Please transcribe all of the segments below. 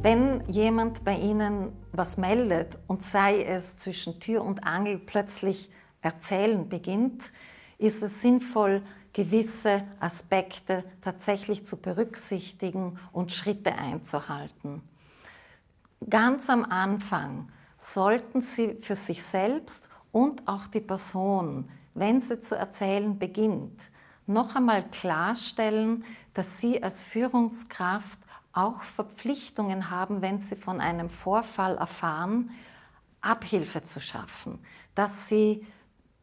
Wenn jemand bei Ihnen was meldet und sei es zwischen Tür und Angel plötzlich erzählen beginnt, ist es sinnvoll, gewisse Aspekte tatsächlich zu berücksichtigen und Schritte einzuhalten. Ganz am Anfang sollten Sie für sich selbst und auch die Person, wenn sie zu erzählen beginnt, noch einmal klarstellen, dass Sie als Führungskraft auch Verpflichtungen haben, wenn Sie von einem Vorfall erfahren, Abhilfe zu schaffen, dass Sie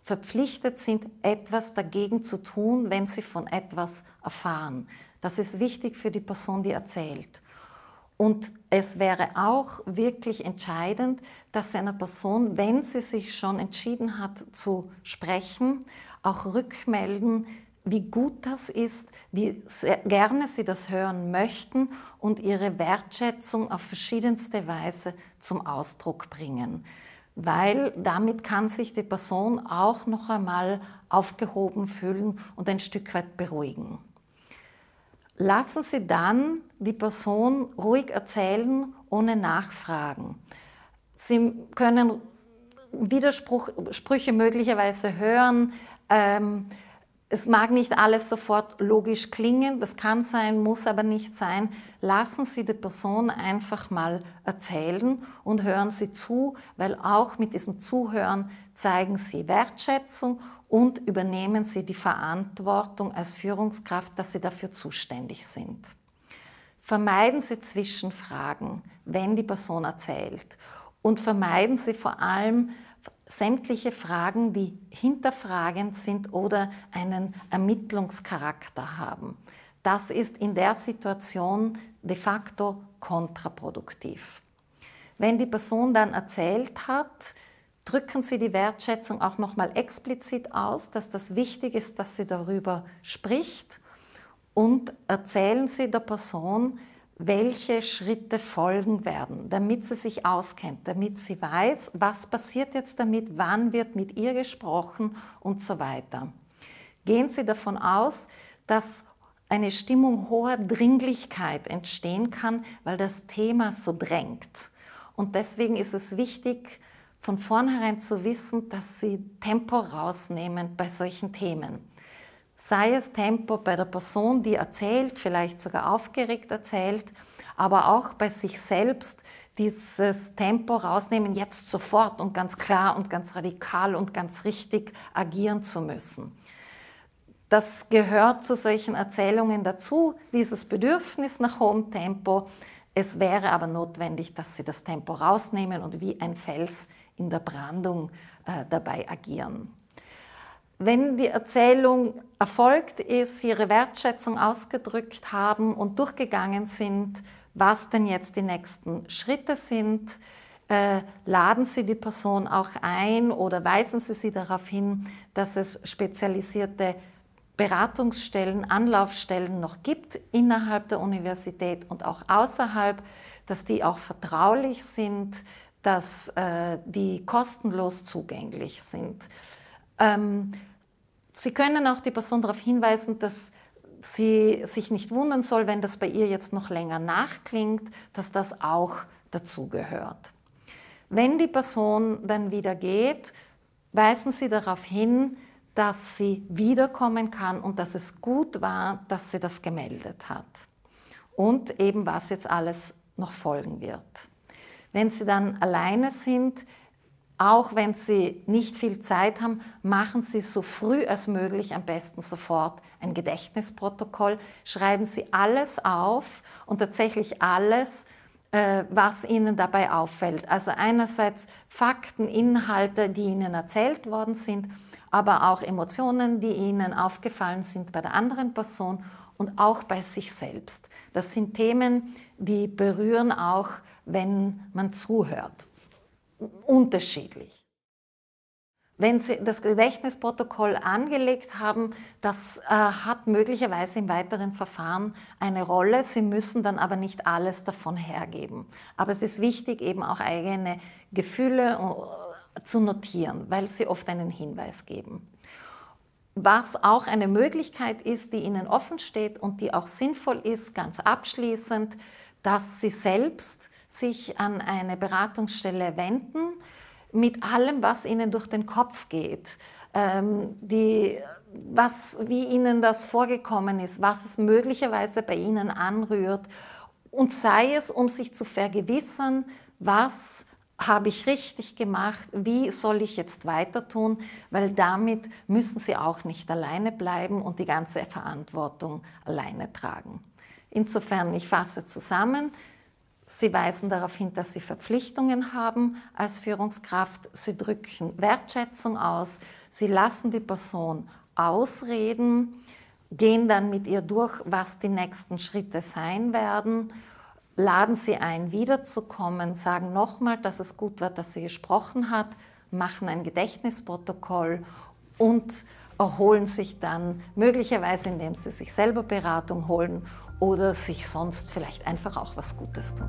verpflichtet sind, etwas dagegen zu tun, wenn Sie von etwas erfahren. Das ist wichtig für die Person, die erzählt. Und es wäre auch wirklich entscheidend, dass Sie einer Person, wenn sie sich schon entschieden hat zu sprechen, auch rückmelden, wie gut das ist, wie sehr gerne Sie das hören möchten und Ihre Wertschätzung auf verschiedenste Weise zum Ausdruck bringen. Weil damit kann sich die Person auch noch einmal aufgehoben fühlen und ein Stück weit beruhigen. Lassen Sie dann die Person ruhig erzählen, ohne Nachfragen. Sie können Widersprüche möglicherweise hören. Es mag nicht alles sofort logisch klingen, das kann sein, muss aber nicht sein. Lassen Sie die Person einfach mal erzählen und hören Sie zu, weil auch mit diesem Zuhören zeigen Sie Wertschätzung und übernehmen Sie die Verantwortung als Führungskraft, dass Sie dafür zuständig sind. Vermeiden Sie Zwischenfragen, wenn die Person erzählt, und vermeiden Sie vor allem sämtliche Fragen, die hinterfragend sind oder einen Ermittlungscharakter haben. Das ist in der Situation de facto kontraproduktiv. Wenn die Person dann erzählt hat, drücken Sie die Wertschätzung auch nochmal explizit aus, dass das wichtig ist, dass sie darüber spricht, und erzählen Sie der Person, welche Schritte folgen werden, damit sie sich auskennt, damit sie weiß, was passiert jetzt damit, wann wird mit ihr gesprochen und so weiter. Gehen Sie davon aus, dass eine Stimmung hoher Dringlichkeit entstehen kann, weil das Thema so drängt. Und deswegen ist es wichtig, von vornherein zu wissen, dass Sie Tempo rausnehmen bei solchen Themen. Sei es Tempo bei der Person, die erzählt, vielleicht sogar aufgeregt erzählt, aber auch bei sich selbst dieses Tempo rausnehmen, jetzt sofort und ganz klar und ganz radikal und ganz richtig agieren zu müssen. Das gehört zu solchen Erzählungen dazu, dieses Bedürfnis nach hohem Tempo. Es wäre aber notwendig, dass Sie das Tempo rausnehmen und wie ein Fels in der Brandung dabei agieren. Wenn die Erzählung erfolgt ist, Sie Ihre Wertschätzung ausgedrückt haben und durchgegangen sind, was denn jetzt die nächsten Schritte sind, laden Sie die Person auch ein oder weisen Sie sie darauf hin, dass es spezialisierte Beratungsstellen, Anlaufstellen noch gibt innerhalb der Universität und auch außerhalb, dass die auch vertraulich sind, dass die kostenlos zugänglich sind. Sie können auch die Person darauf hinweisen, dass sie sich nicht wundern soll, wenn das bei ihr jetzt noch länger nachklingt, dass das auch dazugehört. Wenn die Person dann wieder geht, weisen Sie darauf hin, dass sie wiederkommen kann und dass es gut war, dass sie das gemeldet hat. Und eben, was jetzt alles noch folgen wird. Wenn Sie dann alleine sind, auch wenn Sie nicht viel Zeit haben, machen Sie so früh als möglich, am besten sofort, ein Gedächtnisprotokoll. Schreiben Sie alles auf und tatsächlich alles, was Ihnen dabei auffällt. Also einerseits Fakten, Inhalte, die Ihnen erzählt worden sind, aber auch Emotionen, die Ihnen aufgefallen sind bei der anderen Person und auch bei sich selbst. Das sind Themen, die berühren auch, wenn man zuhört. Unterschiedlich. Wenn Sie das Gedächtnisprotokoll angelegt haben, das hat möglicherweise im weiteren Verfahren eine Rolle. Sie müssen dann aber nicht alles davon hergeben. Aber es ist wichtig, eben auch eigene Gefühle zu notieren, weil sie oft einen Hinweis geben. Was auch eine Möglichkeit ist, die Ihnen offen steht und die auch sinnvoll ist, ganz abschließend, dass Sie selbst sich an eine Beratungsstelle wenden mit allem, was ihnen durch den Kopf geht, wie ihnen das vorgekommen ist, was es möglicherweise bei ihnen anrührt, und sei es, um sich zu vergewissern, was habe ich richtig gemacht, wie soll ich jetzt weiter tun, weil damit müssen sie auch nicht alleine bleiben und die ganze Verantwortung alleine tragen. Insofern, ich fasse zusammen, Sie weisen darauf hin, dass Sie Verpflichtungen haben als Führungskraft, Sie drücken Wertschätzung aus, Sie lassen die Person ausreden, gehen dann mit ihr durch, was die nächsten Schritte sein werden, laden sie ein, wiederzukommen, sagen nochmal, dass es gut war, dass sie gesprochen hat, machen ein Gedächtnisprotokoll und erholen sich dann, möglicherweise indem sie sich selber Beratung holen oder sich sonst vielleicht einfach auch was Gutes tun.